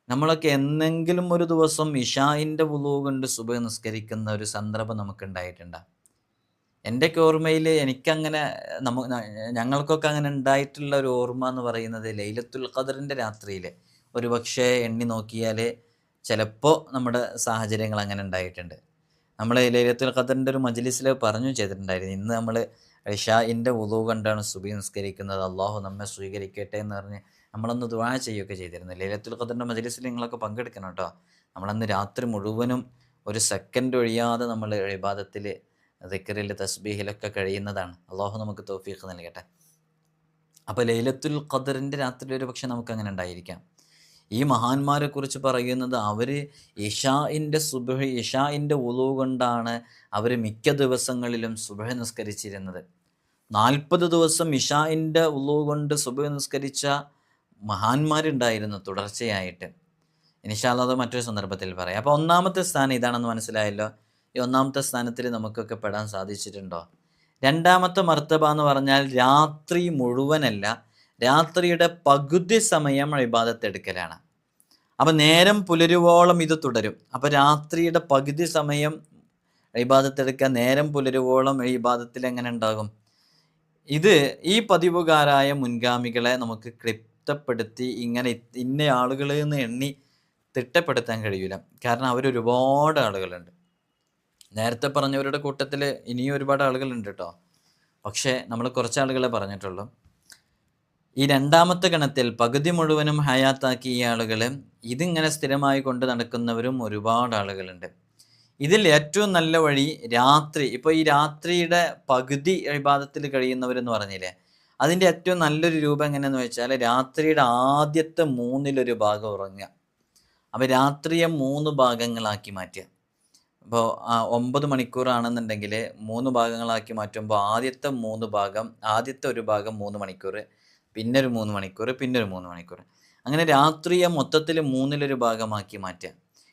നമ്മളൊക്കെ എന്നെങ്കിലും ഒരു ദിവസം ഇശാഇൻ്റെ വുളൂ കൊണ്ട് സുബ്ഹ് നിസ്കരിക്കുന്ന ഒരു സന്ദർഭം നമുക്കുണ്ടായിട്ടുണ്ടോ? എൻ്റെയൊക്കെ ഓർമ്മയിൽ എനിക്കങ്ങനെ ഞങ്ങൾക്കൊക്കെ അങ്ങനെ ഉണ്ടായിട്ടുള്ള ഒരു ഓർമ്മ എന്ന് പറയുന്നത് ലൈലത്തുൽ ഖദറിൻ്റെ രാത്രിയിൽ ഒരു പക്ഷേ എണ്ണി നോക്കിയാൽ ചിലപ്പോൾ നമ്മുടെ സാഹചര്യങ്ങൾ അങ്ങനെ ഉണ്ടായിട്ടുണ്ട്. നമ്മൾ ലൈലത്തുൽ ഖദറിൻ്റെ ഒരു മജ്ലിസിൽ പറഞ്ഞു ചെയ്തിട്ടുണ്ടായിരുന്നു, ഇന്ന് നമ്മൾ ഇശാഇൻ്റെ വുളൂ കണ്ടാണ് സുബ്ഹി നിസ്കരിക്കുന്നത്, അള്ളാഹു നമ്മെ സ്വീകരിക്കട്ടെ എന്ന് പറഞ്ഞ് നമ്മളന്ന് ദുആ ചെയ്യുകയൊക്കെ ചെയ്തിരുന്നു. ലൈലത്തുൽ ഖദറിൻ്റെ മജ്ലിസിൽ നിങ്ങളൊക്കെ പങ്കെടുക്കണം കേട്ടോ. നമ്മളന്ന് രാത്രി മുഴുവനും ഒരു സെക്കൻഡ് ഒഴിയാതെ നമ്മൾ ഇബാദത്തിൽ, ദിക്റിൽ, തസ്ബീഹിലൊക്കെ കഴിയുന്നതാണ്. അള്ളാഹു നമുക്ക് തൗഫീഖ് നൽകട്ടെ. അപ്പോൾ ലൈലത്തുൽ ഖദറിൻ്റെ രാത്രി ഒരു പക്ഷേ നമുക്കങ്ങനെ ഉണ്ടായിരിക്കാം. ഈ മഹാന്മാരെ കുറിച്ച് പറയുന്നത് അവർ ഇശാഇൻ്റെ വുളൂ കൊണ്ടാണ് അവർ മിക്ക ദിവസങ്ങളിലും സുബ്ഹ് നിസ്കരിച്ചിരുന്നത്. 40 ദിവസം ഇശാഇൻ്റെ വുളൂ കൊണ്ട് സുബ്ഹ് നിസ്കരിച്ച മഹാന്മാരുണ്ടായിരുന്നു തുടർച്ചയായിട്ട്. ഇൻഷാ അല്ലാഹ് അത് മറ്റൊരു സന്ദർഭത്തിൽ പറയാം. അപ്പോൾ ഒന്നാമത്തെ സ്ഥാനം ഇതാണെന്ന് മനസ്സിലായല്ലോ. ഈ ഒന്നാമത്തെ സ്ഥാനത്തിൽ നമുക്കൊക്കെ പെടാൻ സാധിച്ചിട്ടുണ്ടോ? രണ്ടാമത്തെ മർത്തബ എന്ന് പറഞ്ഞാൽ രാത്രി മുഴുവനല്ല, രാത്രിയുടെ പകുതി സമയം ഇബാദത്ത് എടുക്കലാണ്. അപ്പം നേരം പുലരുവോളം ഇത് തുടരും. അപ്പോൾ രാത്രിയുടെ പകുതി സമയം ഇബാദത്ത് എടുക്കുക, നേരം പുലരുവോളം ഇബാദത്തിൽ എങ്ങനെ ഉണ്ടാകും? ഇത് ഈ പതിവുകാരായ മുൻഗാമികളെ നമുക്ക് ക്ലിപ്തപ്പെടുത്തി ഇങ്ങനെ ഇന്ന ആളുകളിൽ നിന്ന് എണ്ണി തിട്ടപ്പെടുത്താൻ കഴിയില്ല. കാരണം അവരൊരുപാട് ആളുകളുണ്ട്. നേരത്തെ പറഞ്ഞവരുടെ കൂട്ടത്തിൽ ഇനിയും ഒരുപാട് ആളുകളുണ്ട് കേട്ടോ. പക്ഷേ നമ്മൾ കുറച്ച് ആളുകളെ പറഞ്ഞിട്ടുള്ളൂ. ഈ രണ്ടാമത്തെ ഗണത്തിൽ പകുതി മുഴുവനും ഹയാത്താക്കിയ ആളുകൾ, ഇതിങ്ങനെ സ്ഥിരമായി കൊണ്ട് നടക്കുന്നവരും ഒരുപാട് ആളുകളുണ്ട്. ഇതിൽ ഏറ്റവും നല്ല വഴി രാത്രി, ഇപ്പോൾ ഈ രാത്രിയുടെ പകുതി ഇബാദത്തിൽ കഴിയുന്നവരെന്ന് പറഞ്ഞില്ലേ, അതിൻ്റെ ഏറ്റവും നല്ലൊരു രൂപം എങ്ങനെയെന്ന് വെച്ചാൽ രാത്രിയുടെ ആദ്യത്തെ 1/3 ഭാഗം ഉറങ്ങുക. അപ്പോൾ രാത്രിയെ 3 ഭാഗങ്ങളാക്കി മാറ്റുക. ഇപ്പോൾ 9 മണിക്കൂറാണെന്നുണ്ടെങ്കിൽ 3 ഭാഗങ്ങളാക്കി മാറ്റുമ്പോൾ ആദ്യത്തെ 3 ഭാഗം, ആദ്യത്തെ ഒരു ഭാഗം 3 മണിക്കൂർ, പിന്നെ ഒരു 3 മണിക്കൂർ, പിന്നെ ഒരു 3 മണിക്കൂർ, അങ്ങനെ രാത്രിയെ മൊത്തത്തിൽ 1/3 ഭാഗമാക്കി മാറ്റുക.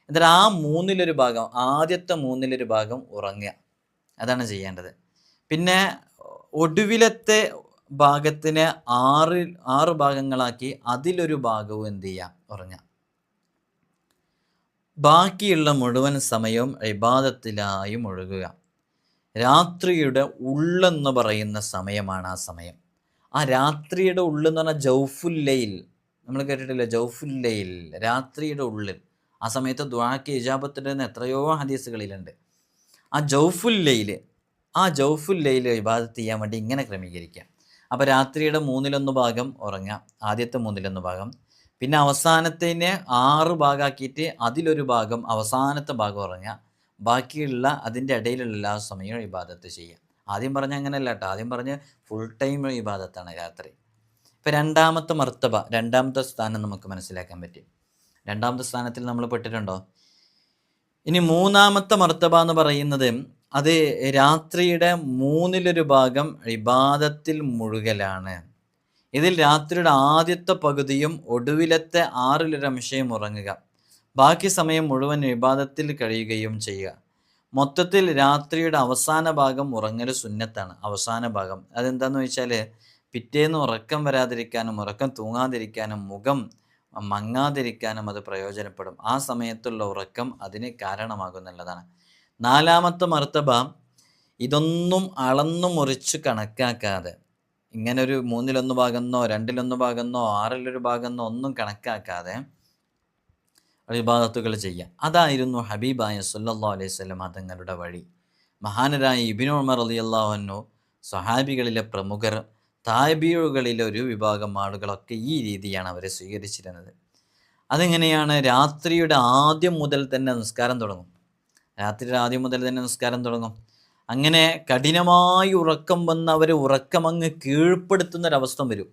എന്നിട്ട് ആ 1/3 ഭാഗം, ആദ്യത്തെ 1/3 ഭാഗം ഉറങ്ങുക. അതാണ് ചെയ്യേണ്ടത്. പിന്നെ ഒടുവിലത്തെ ഭാഗത്തിനെ 6 ഭാഗങ്ങളാക്കി അതിലൊരു ഭാഗവും എന്ത് ചെയ്യുക, ഉറങ്ങുക. ബാക്കിയുള്ള മുഴുവൻ സമയവും ഇബാദത്തിലായി മുഴുകുക. രാത്രിയുടെ ഉള്ളെന്ന് പറയുന്ന സമയമാണ് ആ സമയം. ആ രാത്രിയുടെ ഉള്ളെന്ന് പറഞ്ഞാൽ ജൗഫുൽ ലൈൽ, നമ്മൾ കേട്ടിട്ടില്ലേ, ജൗഫുൽ ലൈൽ, രാത്രിയുടെ ഉള്ളിൽ. ആ സമയത്ത് ദുആക്ക് ഇജാബത്തിൻ്റെ എത്രയോ ഹദീസുകളിലുണ്ട്. ആ ജൗഫുൽ ലൈൽ ഇബാദത്ത് ചെയ്യാൻ വേണ്ടി ഇങ്ങനെ ക്രമീകരിക്കുക. അപ്പോൾ രാത്രിയുടെ 1/3 ഭാഗം ഉറങ്ങുക, ആദ്യത്തെ 1/3 ഭാഗം, പിന്നെ അവസാനത്തിനെ 6 ഭാഗമാക്കിയിട്ട് അതിലൊരു ഭാഗം, അവസാനത്തെ ഭാഗം ഉറങ്ങുക. ബാക്കിയുള്ള അതിൻ്റെ ഇടയിലുള്ള എല്ലാ സമയവും ഇബാദത്ത് ചെയ്യുക. ആദ്യം പറഞ്ഞ അങ്ങനെയല്ല കേട്ടോ, ആദ്യം പറഞ്ഞ് ഫുൾ ടൈം ഇബാദത്താണ് രാത്രി. ഇപ്പോൾ രണ്ടാമത്തെ മർത്തബ, രണ്ടാമത്തെ സ്ഥാനം നമുക്ക് മനസ്സിലാക്കാൻ പറ്റി. രണ്ടാമത്തെ സ്ഥാനത്തിൽ നമ്മൾ പെട്ടിട്ടുണ്ടോ? ഇനി മൂന്നാമത്തെ മർത്തബ എന്ന് പറയുന്നത് അത് രാത്രിയുടെ 1/3 ഭാഗം ഇബാദത്തിൽ മുഴുകലാണ്. ഇതിൽ രാത്രിയുടെ ആദ്യത്തെ പകുതിയും ഒടുവിലത്തെ 1/6 ഉറങ്ങുക. ബാക്കി സമയം മുഴുവൻ ഇബാദത്തിൽ കഴിയുകയും ചെയ്യുക. മൊത്തത്തിൽ രാത്രിയുടെ അവസാന ഭാഗം ഉറങ്ങൽ സുന്നത്താണ്. അവസാന ഭാഗം അതെന്താണെന്ന് വെച്ചാൽ പിറ്റേന്ന് ഉറക്കം വരാതിരിക്കാനും ഉറക്കം തൂങ്ങാതിരിക്കാനും മുഖം മങ്ങാതിരിക്കാനും അത് പ്രയോജനപ്പെടും. ആ സമയത്തുള്ള ഉറക്കം അതിന് കാരണമാകുന്നുള്ളതാണ്. നാലാമത്തെ മർത്തബ ഇതൊന്നും അളന്നു മുറിച്ച് കണക്കാക്കാതെ, ഇങ്ങനെ ഒരു 1/3 ഭാഗമെന്നോ 2/1 ഭാഗമെന്നോ 6/1 ഭാഗമെന്നോ ഒന്നും കണക്കാക്കാതെ ഇബാദത്തുകൾ ചെയ്യാം. അതായിരുന്നു ഹബീബായ സല്ലല്ലാഹു അലൈഹി വസല്ലം തങ്ങളുടെ വഴി. മഹാനരായ ഇബ്നു ഉമർ റളിയല്ലാഹു അൻഹു, സ്വഹാബികളിലെ പ്രമുഖർ, താബിഈകളിലെ ഒരു വിഭാഗം ആളുകളൊക്കെ ഈ രീതിയാണ് അവർ സ്വീകരിച്ചിരുന്നത്. അതെങ്ങനെയാണ്? രാത്രിയുടെ ആദ്യം മുതൽ തന്നെ നിസ്കാരം തുടങ്ങും. രാത്രിയുടെ ആദ്യം മുതൽ തന്നെ നിസ്കാരം തുടങ്ങും. അങ്ങനെ കഠിനമായി ഉറക്കം വന്ന് അവർ ഉറക്കമങ്ങ് കീഴ്പ്പെടുത്തുന്നൊരവസ്ഥ വരും.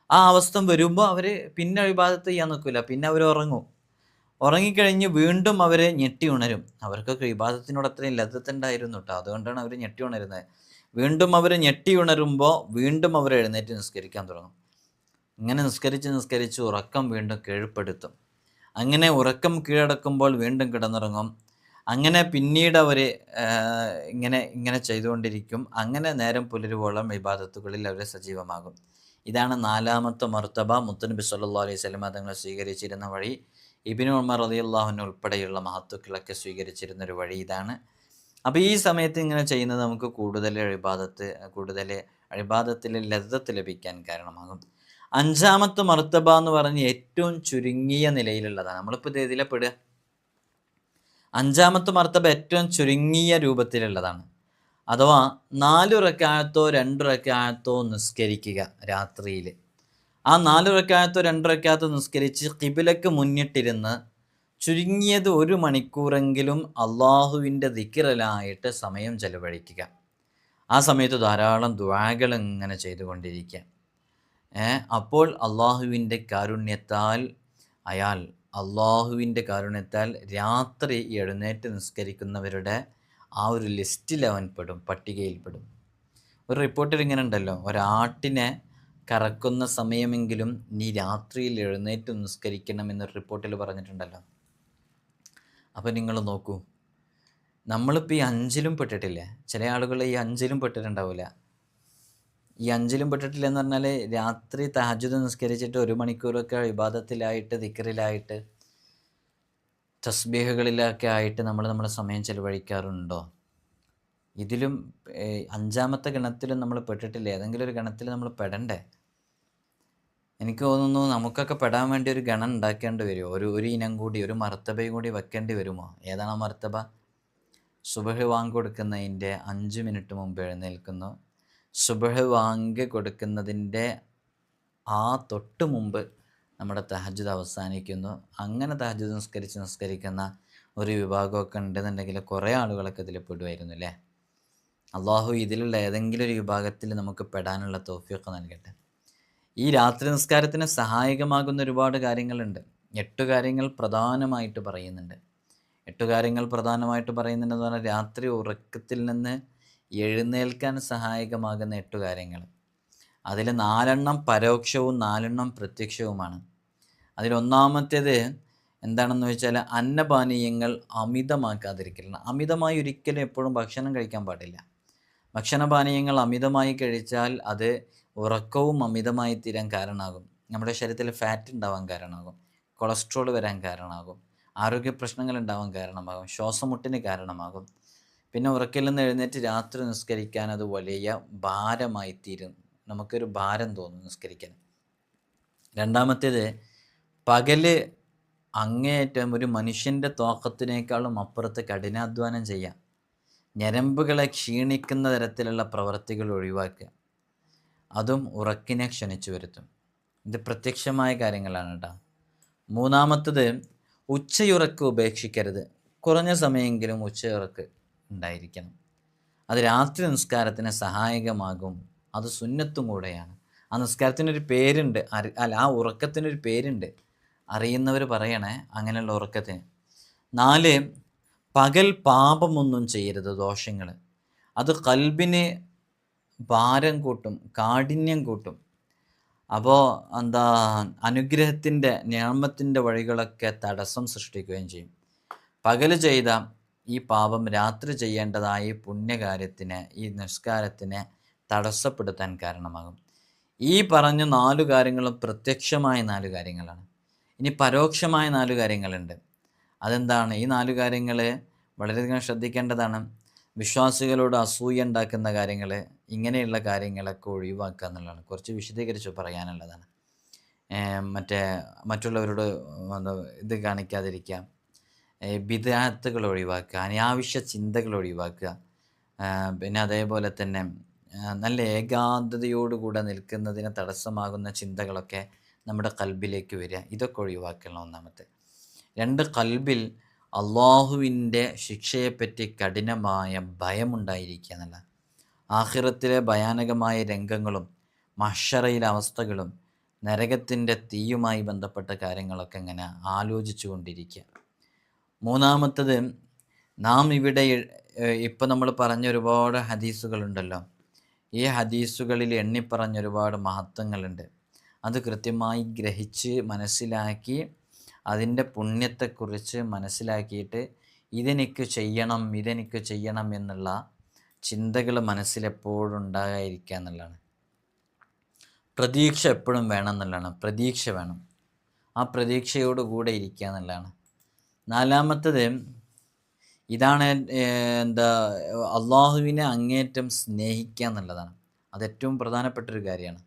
ആ അവസ്ഥ വരുമ്പോൾ അവർ പിന്നെ ഇബാദത്ത് ചെയ്യാൻ നിൽക്കില്ല, പിന്നെ അവർ ഉറങ്ങും. ഉറങ്ങിക്കഴിഞ്ഞ് വീണ്ടും അവർ ഞെട്ടി ഉണരും. അവർക്കൊക്കെ ഇബാദത്തിനോട് അത്രയും ലദ്ദത്തുണ്ടായിരുന്നു കേട്ടോ, അതുകൊണ്ടാണ് അവർ ഞെട്ടി ഉണരുന്നത്. വീണ്ടും അവർ ഞെട്ടി ഉണരുമ്പോൾ വീണ്ടും അവർ എഴുന്നേറ്റ് നിസ്കരിക്കാൻ തുടങ്ങും. ഇങ്ങനെ നിസ്കരിച്ച് ഉറക്കം വീണ്ടും കീഴ്പ്പെടുത്തും. അങ്ങനെ ഉറക്കം കീഴടക്കുമ്പോൾ വീണ്ടും കിടന്നുറങ്ങും. അങ്ങനെ പിന്നീട് അവർ ഇങ്ങനെ ചെയ്തുകൊണ്ടിരിക്കും. അങ്ങനെ നേരം പുലരുവോളം ഇബാദത്തുകളിൽ അവർ സജീവമാകും. ഇതാണ് 4ാമത്തെ മർത്തബ. മുത്തുനബി സല്ലല്ലാഹു അലൈഹി വസല്ലം തങ്ങൾ സ്വീകരിച്ചിരുന്ന വഴി. ഇബ്നു ഉമർ റളിയല്ലാഹു അൻഹു ഉൾപ്പെടെയുള്ള മഹത്തുക്കളൊക്കെ സ്വീകരിച്ചിരുന്നൊരു വഴി ഇതാണ്. അപ്പോൾ ഈ സമയത്ത് ഇങ്ങനെ ചെയ്യുന്നത് നമുക്ക് കൂടുതൽ ഇബാദത്തിൽ ലദ്ദത്ത് ലഭിക്കാൻ കാരണമാകും. 5ാമത്തെ മർത്തബ എന്ന് പറഞ്ഞ് ഏറ്റവും ചുരുങ്ങിയ നിലയിലുള്ളതാണ്. നമ്മളിപ്പോൾ ഇത് ഇതിലെ പെടുക. 5ാമത്തെ മർത്തബ ഏറ്റവും ചുരുങ്ങിയ രൂപത്തിലുള്ളതാണ്. അഥവാ 4 റക്അത്തോ 2 റക്അത്തോ നിസ്കരിക്കുക രാത്രിയിൽ. ആ 4 റക്അത്തോ 2 റക്അത്തോ നിസ്കരിച്ച് ഖിബിലക്ക് മുന്നിട്ടിരുന്ന് ചുരുങ്ങിയത് 1 മണിക്കൂറെങ്കിലും അള്ളാഹുവിൻ്റെ ദിക്റിലായിട്ട് സമയം ചെലവഴിക്കുക. ആ സമയത്ത് ധാരാളം ദുആകൾ ഇങ്ങനെ ചെയ്തുകൊണ്ടിരിക്കുക. അപ്പോൾ അള്ളാഹുവിൻ്റെ കാരുണ്യത്താൽ രാത്രി എഴുന്നേറ്റ് നിസ്കരിക്കുന്നവരുടെ ആ ഒരു ലിസ്റ്റിൽ അവൻ പെടും, പട്ടികയിൽപ്പെടും. ഒരു റിപ്പോർട്ടിൽ ഇങ്ങനെ ഉണ്ടല്ലോ, ഒരാട്ടിനെ കറക്കുന്ന സമയമെങ്കിലും നീ രാത്രിയിൽ എഴുന്നേറ്റ് നിസ്കരിക്കണം എന്നൊരു റിപ്പോർട്ടിൽ പറഞ്ഞിട്ടുണ്ടല്ലോ. അപ്പോൾ നിങ്ങൾ നോക്കൂ, നമ്മളിപ്പോൾ ഈ 5ലും പെട്ടിട്ടില്ലേ? ചില ആളുകൾ ഈ 5ലും പെട്ടിട്ടുണ്ടാവില്ല. ഈ 5ലും പെട്ടിട്ടില്ല എന്ന് പറഞ്ഞാൽ രാത്രി തഹജ്ജുദ് നിസ്കരിച്ചിട്ട് 1 മണിക്കൂറൊക്കെ ഇബാദത്തിലായിട്ട്, ദിക്റിലായിട്ട്, തസ്ബീഹുകളിലൊക്കെ ആയിട്ട് നമ്മുടെ സമയം ചെലവഴിക്കാറുണ്ടോ? ഇതിലും 5ാമത്തെ ഗണത്തിലും നമ്മൾ പെട്ടിട്ടില്ല. ഏതെങ്കിലും ഒരു ഗണത്തിൽ നമ്മൾ പെടണ്ടേ? എനിക്ക് തോന്നുന്നു നമുക്കൊക്കെ പെടാൻ വേണ്ടി ഒരു ഗണം ഉണ്ടാക്കേണ്ടി വരുമോ? ഒരു ഇനം കൂടി, ഒരു മർത്തബയും കൂടി വെക്കേണ്ടി വരുമോ? ഏതാണ് ആ മർത്തബ? സുബഹ് വാങ്ക് കൊടുക്കുന്നതിൻ്റെ 5 മിനിറ്റ് മുമ്പ് എഴുന്നേൽക്കുന്നു. സുബഹ് വാങ്ക് കൊടുക്കുന്നതിൻ്റെ ആ തൊട്ട് മുമ്പ് നമ്മുടെ തഹജ്ജുദ് അവസാനിക്കുന്നു. അങ്ങനെ തഹജ്ജുദ് നിസ്കരിക്കുന്ന ഒരു വിഭാഗമൊക്കെ ഉണ്ടെന്നുണ്ടെങ്കിൽ കുറേ ആളുകളൊക്കെ ഇതിൽ പെടുമായിരുന്നു അല്ലേ? അള്ളാഹു ഇതിലുള്ള ഏതെങ്കിലും ഒരു വിഭാഗത്തിൽ നമുക്ക് പെടാനുള്ള തൗഫീഖ് നൽകട്ടെ. ഈ രാത്രി നിസ്കാരത്തിന് സഹായകമാകുന്ന ഒരുപാട് കാര്യങ്ങളുണ്ട്. 8 കാര്യങ്ങൾ പ്രധാനമായിട്ട് പറയുന്നുണ്ട്. 8 കാര്യങ്ങൾ പ്രധാനമായിട്ട് പറയുന്നുണ്ടെന്ന് പറഞ്ഞാൽ രാത്രി ഉറക്കത്തിൽ നിന്ന് എഴുന്നേൽക്കാൻ സഹായകമാകുന്ന 8 കാര്യങ്ങൾ. അതിൽ 4 പരോക്ഷവും 4 പ്രത്യക്ഷവുമാണ്. അതിലൊന്നാമത്തേത് എന്താണെന്ന് വെച്ചാൽ അന്നപാനീയങ്ങൾ അമിതമാക്കാതിരിക്കലാണ്. അമിതമായി ഒരിക്കലും എപ്പോഴും ഭക്ഷണം കഴിക്കാൻ പാടില്ല. ഭക്ഷണപാനീയങ്ങൾ അമിതമായി കഴിച്ചാൽ അത് ഉറക്കവും അമിതമായി തീരാൻ കാരണമാകും. നമ്മുടെ ശരീരത്തിൽ ഫാറ്റ് ഉണ്ടാവാൻ കാരണമാകും, കൊളസ്ട്രോൾ വരാൻ കാരണമാകും, ആരോഗ്യ പ്രശ്നങ്ങൾ ഉണ്ടാവാൻ കാരണമാകും, ശ്വാസമുട്ടിന് കാരണമാകും. പിന്നെ ഉറക്കിൽ നിന്ന് എഴുന്നേറ്റ് രാത്രി നിസ്കരിക്കാൻ അത് വലിയ ഭാരമായി തീരും. നമുക്കൊരു ഭാരം തോന്നും നിസ്കരിക്കാൻ. രണ്ടാമത്തേത്, പകല് അങ്ങേയറ്റം ഒരു മനുഷ്യൻ്റെ തോക്കത്തിനേക്കാളും അപ്പുറത്ത് കഠിനാധ്വാനം ചെയ്യാം. ഞരമ്പുകളെ ക്ഷീണിക്കുന്ന തരത്തിലുള്ള പ്രവൃത്തികൾ ഒഴിവാക്കുക. അതും ഉറക്കിനെ ക്ഷണിച്ചു വരുത്തും. ഇത് പ്രത്യക്ഷമായ കാര്യങ്ങളാണ് കേട്ടോ. മൂന്നാമത്തത്, ഉച്ചയുറക്ക് ഉപേക്ഷിക്കരുത്. കുറഞ്ഞ സമയമെങ്കിലും ഉച്ചയുറക്ക് ഉണ്ടായിരിക്കണം. അത് രാത്രി നിസ്കാരത്തിന് സഹായകമാകും. അത് സുന്നത്തും കൂടെയാണ്. ആ നിസ്കാരത്തിനൊരു പേരുണ്ട്, ആ ഉറക്കത്തിനൊരു പേരുണ്ട്. അറിയുന്നവർ പറയണേ അങ്ങനെയുള്ള ഉറക്കത്തിന്. 4, പകൽ പാപമൊന്നും ചെയ്യരുത്, ദോഷങ്ങൾ. അത് ഖൽബിന് ഭാരം കൂട്ടും, കാഠിന്യം കൂട്ടും. അപ്പോൾ അനുഗ്രഹത്തിൻ്റെ നിഅമത്തിൻ്റെ വഴികളൊക്കെ തടസ്സം സൃഷ്ടിക്കുകയും ചെയ്യും. പകൽ ചെയ്ത ഈ പാപം രാത്രി ചെയ്യേണ്ടതായ പുണ്യകാര്യത്തിന്, ഈ നിസ്കാരത്തിനെ തടസ്സപ്പെടുത്താൻ കാരണമാകും. ഈ പറഞ്ഞ 4 കാര്യങ്ങളും പ്രത്യക്ഷമായ 4 കാര്യങ്ങളാണ്. ഇനി പരോക്ഷമായ 4 കാര്യങ്ങളുണ്ട്. അതെന്താണ്? ഈ 4 കാര്യങ്ങൾ വളരെയധികം ശ്രദ്ധിക്കേണ്ടതാണ്. വിശ്വാസികളോട് അസൂയ ഉണ്ടാക്കുന്ന കാര്യങ്ങൾ, ഇങ്ങനെയുള്ള കാര്യങ്ങളൊക്കെ ഒഴിവാക്കുക എന്നുള്ളതാണ്. കുറച്ച് വിശദീകരിച്ച് പറയാനുള്ളതാണ്. മറ്റുള്ളവരോട് ഇത് കാണിക്കാതിരിക്കുക, ബിദ്അത്തുകൾ ഒഴിവാക്കുക, അനാവശ്യ ചിന്തകൾ ഒഴിവാക്കുക. പിന്നെ അതേപോലെ തന്നെ നല്ല ഏകാന്തതയോടുകൂടെ നിൽക്കുന്നതിന് തടസ്സമാകുന്ന ചിന്തകളൊക്കെ നമ്മുടെ കൽബിലേക്ക് വരിക. ഇതൊക്കെ ഒഴിവാക്കണം ഒന്നാമത്തെ. 2, കൽബിൽ അള്ളാഹുവിൻ്റെ ശിക്ഷയെപ്പറ്റി കഠിനമായ ഭയമുണ്ടായിരിക്കുക എന്നുള്ള. ആഖിറത്തിലെ ഭയാനകമായ രംഗങ്ങളും മഹ്ശറയിലെ അവസ്ഥകളും നരകത്തിൻ്റെ തീയുമായി ബന്ധപ്പെട്ട കാര്യങ്ങളൊക്കെ ഇങ്ങനെ ആലോചിച്ചു കൊണ്ടിരിക്കുക. 3, നാം ഇവിടെ ഇപ്പം നമ്മൾ പറഞ്ഞ ഒരുപാട് ഹദീസുകളുണ്ടല്ലോ. ഈ ഹദീസുകളിൽ എണ്ണിപ്പറഞ്ഞ ഒരുപാട് മഹത്വങ്ങളുണ്ട്. അത് കൃത്യമായി ഗ്രഹിച്ച് മനസ്സിലാക്കി അതിൻ്റെ പുണ്യത്തെക്കുറിച്ച് മനസ്സിലാക്കിയിട്ട് ഇതെനിക്ക് ചെയ്യണം എന്നുള്ള ചിന്തകൾ മനസ്സിലെപ്പോഴും ഉണ്ടാകാതിരിക്കുക എന്നുള്ളതാണ്. പ്രതീക്ഷ എപ്പോഴും വേണം എന്നുള്ളതാണ്. പ്രതീക്ഷ വേണം. ആ പ്രതീക്ഷയോടുകൂടെ ഇരിക്കുക എന്നുള്ളതാണ്. 4, ഇതാണ് അള്ളാഹുവിനെ അങ്ങേറ്റം സ്നേഹിക്കുക എന്നുള്ളതാണ്. അതേറ്റവും പ്രധാനപ്പെട്ടൊരു കാര്യമാണ്.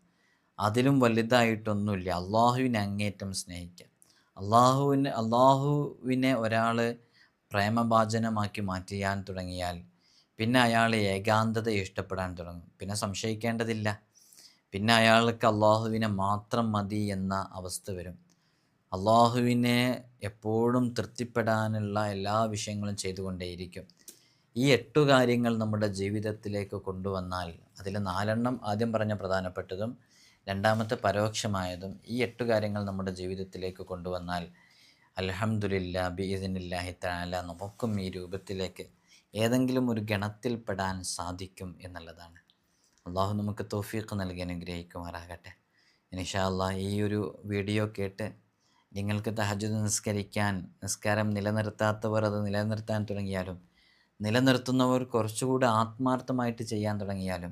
അതിലും വലുതായിട്ടൊന്നുമില്ല. അള്ളാഹുവിനെ അങ്ങേറ്റം സ്നേഹിക്കുക. അള്ളാഹുവിനെ ഒരാൾ പ്രേമഭാജനമാക്കി മാറ്റിയാൻ തുടങ്ങിയാൽ പിന്നെ അയാൾ ഏകാന്തത ഇഷ്ടപ്പെടാൻ തുടങ്ങും. പിന്നെ സംശയിക്കേണ്ടതില്ല. പിന്നെ അയാൾക്ക് അള്ളാഹുവിനെ മാത്രം മതി എന്ന അവസ്ഥ വരും. അള്ളാഹുവിനെ എപ്പോഴും തൃപ്തിപ്പെടാനുള്ള എല്ലാ വിഷയങ്ങളും ചെയ്തുകൊണ്ടേയിരിക്കും. ഈ 8 കാര്യങ്ങൾ നമ്മുടെ ജീവിതത്തിലേക്ക് കൊണ്ടുവന്നാൽ, അതിൽ 4 ആദ്യം പറഞ്ഞ പ്രധാനപ്പെട്ടതും 2 പരോക്ഷമായതും, ഈ 8 കാര്യങ്ങൾ നമ്മുടെ ജീവിതത്തിലേക്ക് കൊണ്ടുവന്നാൽ അൽഹംദുലില്ലാ ബിഇദ്നില്ലാഹി തആല നമുക്കും ഈ രൂപത്തിലേക്ക് ഏതെങ്കിലും ഒരു ഗണത്തിൽപ്പെടാൻ സാധിക്കും എന്നുള്ളതാണ്. അള്ളാഹു നമുക്ക് തൗഫീഖ് നൽകി അനുഗ്രഹിക്കുമാറാകട്ടെ. ഇൻഷാ അല്ലാഹ് ഈ ഒരു വീഡിയോ കേട്ട് നിങ്ങൾക്ക് തഹജ്ജുദ് നിസ്കാരം നിലനിർത്താത്തവർ അത് നിലനിർത്താൻ തുടങ്ങിയാലും, നിലനിർത്തുന്നവർ കുറച്ചുകൂടി ആത്മാർത്ഥമായിട്ട് ചെയ്യാൻ തുടങ്ങിയാലും,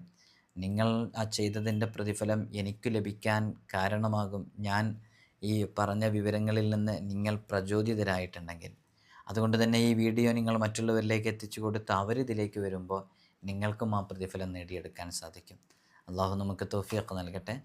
നിങ്ങൾ ആ ചെയ്തതിൻ്റെ പ്രതിഫലം എനിക്ക് ലഭിക്കാൻ കാരണമാകും. ഞാൻ ഈ പറഞ്ഞ വിവരങ്ങളിൽ നിന്ന് നിങ്ങൾ പ്രചോദിതരായിട്ടുണ്ടെങ്കിൽ, അതുകൊണ്ട് തന്നെ ഈ വീഡിയോ നിങ്ങൾ മറ്റുള്ളവരിലേക്ക് എത്തിച്ചു കൊടുത്ത് അവരിതിലേക്ക് വരുമ്പോൾ നിങ്ങൾക്കും ആ പ്രതിഫലം നേടിയെടുക്കാൻ സാധിക്കും. അള്ളാഹു നമുക്ക് തൗഫീഖ് നൽകട്ടെ.